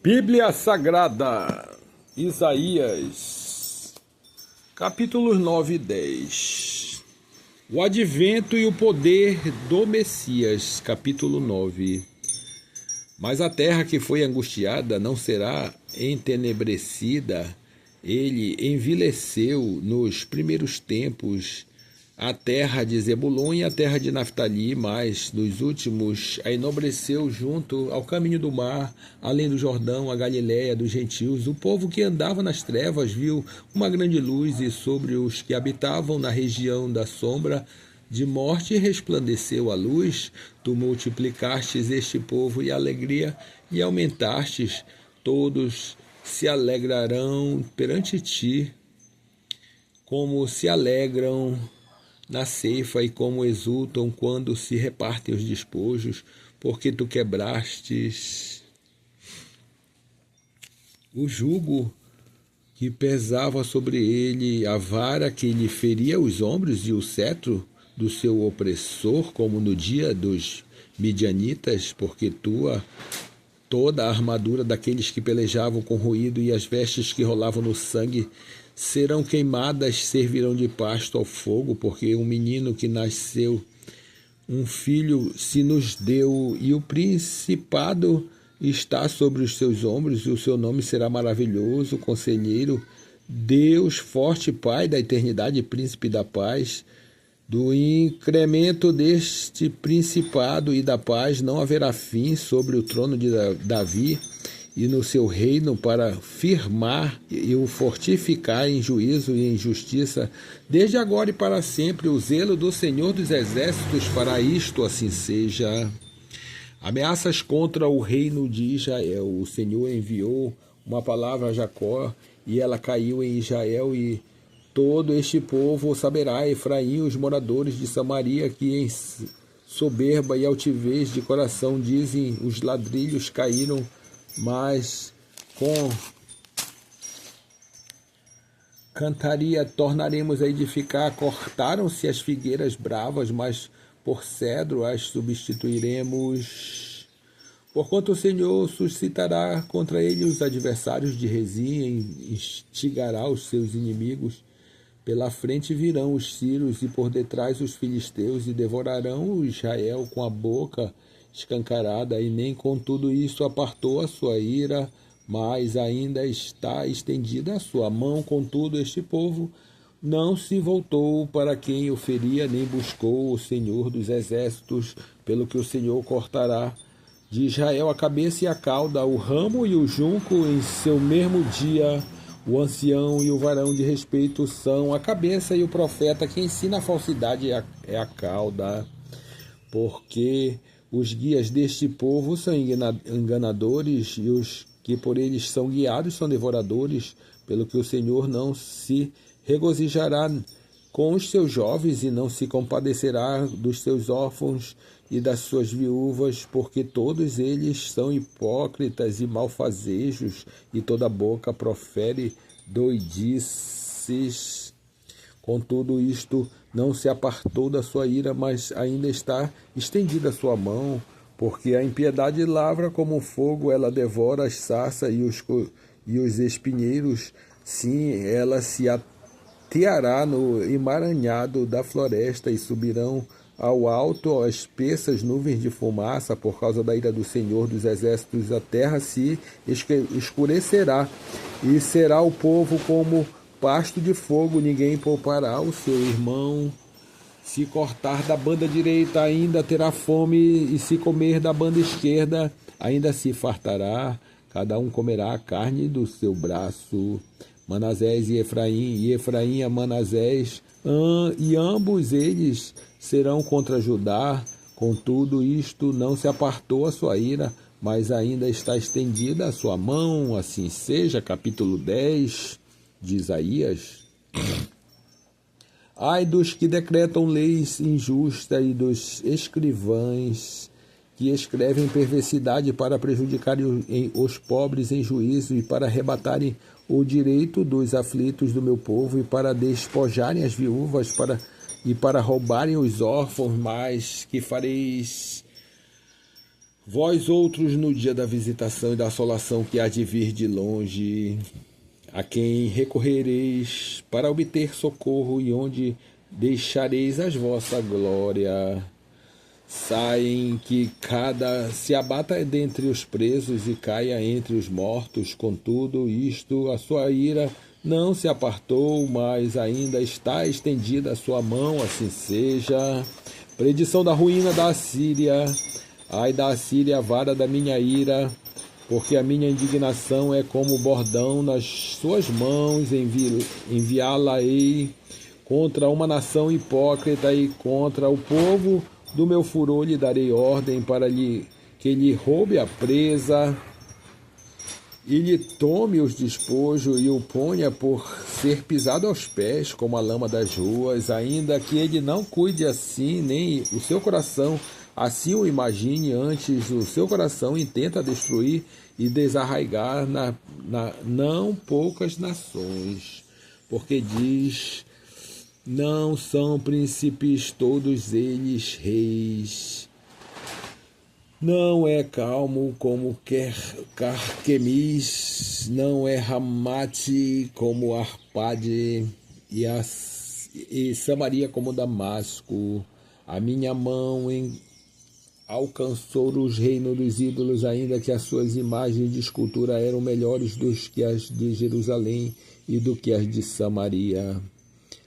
Bíblia Sagrada, Isaías, capítulos 9 e 10. O advento e o poder do Messias, capítulo 9. Mas a terra que foi angustiada não será entenebrecida. Ele envileceu nos primeiros tempos a terra de Zebulon e a terra de Naftali, mas nos últimos a enobreceu junto ao caminho do mar, além do Jordão, a Galiléia dos gentios. O povo que andava nas trevas viu uma grande luz, e sobre os que habitavam na região da sombra de morte resplandeceu a luz. Tu multiplicastes este povo e alegria, e aumentastes, todos se alegrarão perante ti, como se alegram na ceifa e como exultam quando se repartem os despojos, porque tu quebrastes o jugo que pesava sobre ele, a vara que lhe feria os ombros e o cetro do seu opressor, como no dia dos midianitas, porque toda a armadura daqueles que pelejavam com ruído e as vestes que rolavam no sangue serão queimadas, servirão de pasto ao fogo, porque um menino que nasceu, um filho se nos deu, e o principado está sobre os seus ombros, e o seu nome será maravilhoso, conselheiro, Deus forte, Pai da eternidade, príncipe da paz. Do incremento deste principado e da paz não haverá fim sobre o trono de Davi e no seu reino, para firmar e o fortificar em juízo e em justiça, desde agora e para sempre. O zelo do Senhor dos Exércitos fará isto, assim seja. Ameaças contra o reino de Israel. O Senhor enviou uma palavra a Jacó, e ela caiu em Israel, e todo este povo saberá, Efraim, os moradores de Samaria, que em soberba e altivez de coração dizem: os ladrilhos caíram, mas com cantaria tornaremos a edificar. Cortaram-se as figueiras bravas, mas por cedro as substituiremos. Porquanto o Senhor suscitará contra ele os adversários de Rezim, instigará os seus inimigos. Pela frente virão os sírios e por detrás os filisteus, e devorarão o Israel com a boca escancarada, e nem com tudo isso apartou a sua ira, mas ainda está estendida a sua mão. Contudo, este povo não se voltou para quem o feria, nem buscou o Senhor dos Exércitos, pelo que o Senhor cortará de Israel a cabeça e a cauda, o ramo e o junco em seu mesmo dia. O ancião e o varão de respeito são a cabeça, e o profeta que ensina a falsidade é a cauda. Porque os guias deste povo são enganadores, e os que por eles são guiados são devoradores, pelo que o Senhor não se regozijará com os seus jovens, e não se compadecerá dos seus órfãos e das suas viúvas, porque todos eles são hipócritas e malfazejos, e toda boca profere doidices. Contudo, isto não se apartou da sua ira, mas ainda está estendida a sua mão, porque a impiedade lavra como um fogo, ela devora as sarças e os espinheiros. Sim, ela se ateará no emaranhado da floresta, e subirão ao alto as espessas nuvens de fumaça. Por causa da ira do Senhor dos Exércitos, a terra se escurecerá, e será o povo como pasto de fogo. Ninguém poupará o seu irmão. Se cortar da banda direita, ainda terá fome, e se comer da banda esquerda, ainda se fartará. Cada um comerá a carne do seu braço. Manassés e Efraim a Manassés, e ambos eles serão contra Judá. Contudo, isto não se apartou a sua ira, mas ainda está estendida a sua mão. Assim seja. Capítulo 10 de Isaías. Ai dos que decretam leis injustas, e dos escrivães que escrevem perversidade para prejudicarem os pobres em juízo, e para arrebatarem o direito dos aflitos do meu povo, e para despojarem as viúvas, e para roubarem os órfãos. Mas que fareis Vós outros no dia da visitação e da assolação que há de vir de longe, a quem recorrereis para obter socorro e onde deixareis as vossa glória. Saem que cada se abata dentre os presos e caia entre os mortos. Contudo, isto, a sua ira não se apartou, mas ainda está estendida a sua mão, assim seja. Predição da ruína da Assíria. Ai da Assíria, a vara da minha ira, porque a minha indignação é como bordão nas suas mãos, enviá-la-ei contra uma nação hipócrita e contra o povo do meu furor lhe darei ordem para que lhe roube a presa e lhe tome os despojos e o ponha por ser pisado aos pés como a lama das ruas, ainda que ele não cuide assim, nem o seu coração assim o imagine, antes o seu coração intenta destruir e desarraigar não poucas nações, porque diz: não são príncipes todos eles reis. Não é calmo como Carquemis, não é Ramate como Arpade, e Samaria como Damasco. A minha mão alcançou os reinos dos ídolos, ainda que as suas imagens de escultura eram melhores do que as de Jerusalém e do que as de Samaria.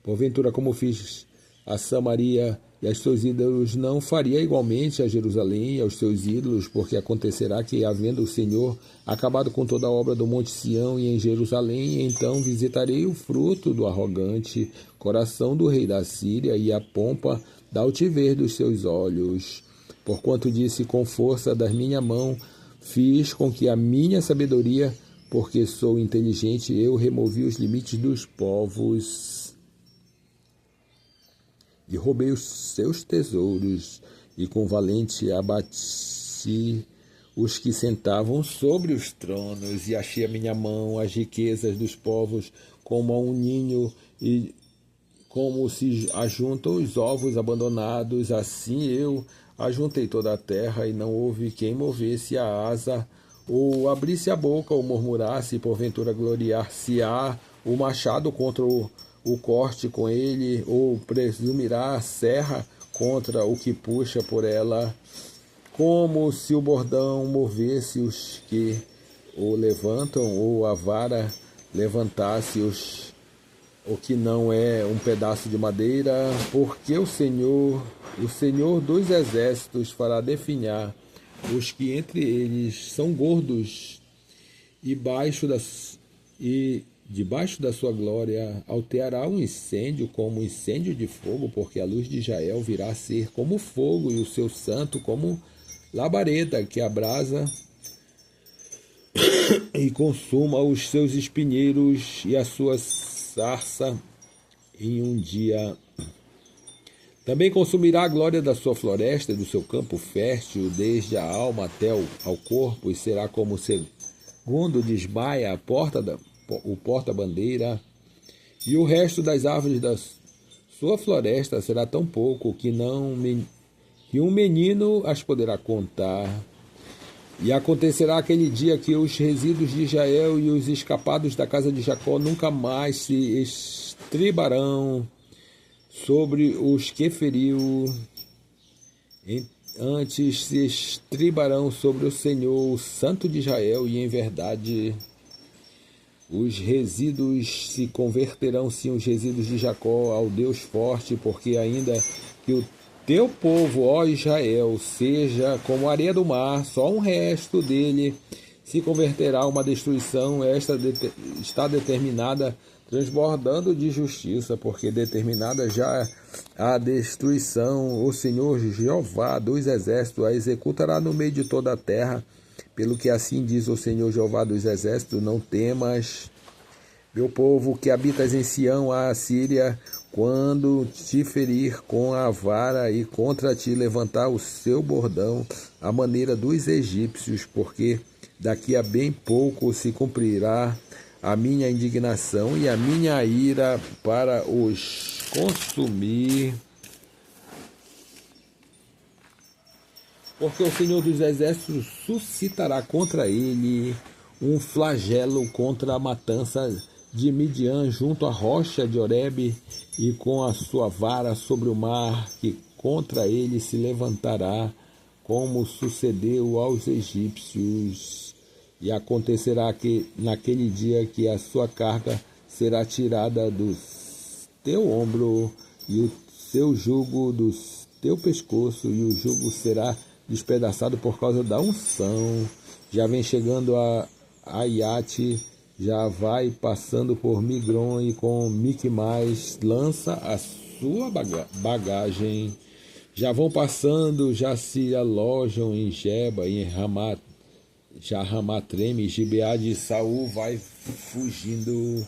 Porventura, como fiz a Samaria e aos seus ídolos, não faria igualmente a Jerusalém e aos seus ídolos, porque acontecerá que, havendo o Senhor acabado com toda a obra do Monte Sião e em Jerusalém, então visitarei o fruto do arrogante coração do rei da Síria e a pompa da altivez dos seus olhos. Porquanto disse: com força da minha mão fiz com que a minha sabedoria, porque sou inteligente, eu removi os limites dos povos e roubei os seus tesouros, e com valente abati os que sentavam sobre os tronos, e achei a minha mão as riquezas dos povos como a um ninho, e como se ajuntam os ovos abandonados, assim eu ajuntei toda a terra, e não houve quem movesse a asa, ou abrisse a boca, ou murmurasse, porventura gloriar-se-á o machado contra o corte com ele, ou presumirá a serra contra o que puxa por ela, como se o bordão movesse os que o levantam, ou a vara levantasse o que não é um pedaço de madeira, porque o Senhor dos exércitos fará definhar os que entre eles são gordos, e debaixo da sua glória alteará um incêndio como um incêndio de fogo, porque a luz de Israel virá a ser como fogo, e o seu santo como labareda que abrasa e consuma os seus espinheiros e a sua sarça em um dia. Também consumirá a glória da sua floresta e do seu campo fértil, desde a alma até ao corpo, e será como segundo desmaia o porta-bandeira, e o resto das árvores da sua floresta será tão pouco que um menino as poderá contar. E acontecerá aquele dia que os resíduos de Israel e os escapados da casa de Jacó nunca mais se estribarão sobre os que feriu, antes se estribarão sobre o Senhor, o Santo de Israel, e em verdade os resíduos se converterão, sim, os resíduos de Jacó, ao Deus forte, porque ainda que o teu povo, ó Israel, seja como a areia do mar, só um resto dele se converterá a uma destruição. Esta está determinada, transbordando de justiça, porque determinada já a destruição. O Senhor Jeová dos exércitos a executará no meio de toda a terra. Pelo que assim diz o Senhor Jeová dos exércitos: não temas, meu povo que habitas em Sião, a Assíria, quando te ferir com a vara e contra ti levantar o seu bordão, à maneira dos egípcios, porque daqui a bem pouco se cumprirá a minha indignação e a minha ira para os consumir. porque o Senhor dos Exércitos suscitará contra ele um flagelo contra a matança de Midian junto à rocha de Horebe, e com a sua vara sobre o mar, que contra ele se levantará, como sucedeu aos egípcios. E acontecerá que naquele dia que a sua carga será tirada do teu ombro, e o seu jugo do teu pescoço, e o jugo será despedaçado por causa da unção. Já vem chegando a Aiate, já vai passando por Migron, e com Micmais lança a sua bagagem. Já vão passando, já se alojam em Geba, em Ramat, já Ramat treme, Gibeá de Saul vai fugindo.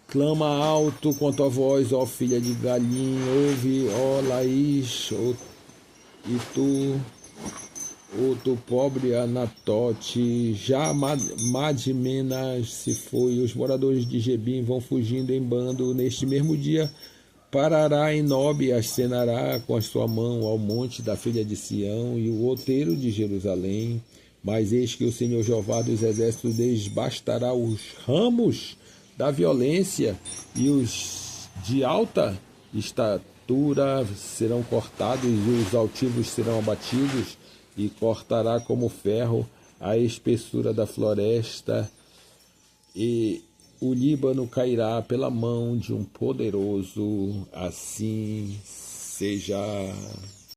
Clama alto com a tua voz, ó filha de Galim, ouve, ó Laís, e tu pobre Anatote. Já Madmenas se foi, os moradores de Gebim vão fugindo em bando. Neste mesmo dia parará em Nob, e acenará com a sua mão ao monte da filha de Sião e o outeiro de Jerusalém. Mas eis que o Senhor Jeová dos Exércitos desbastará os ramos da violência, e os de alta estatura serão cortados, e os altivos serão abatidos, e cortará como ferro a espessura da floresta, e o Líbano cairá pela mão de um poderoso. Assim seja.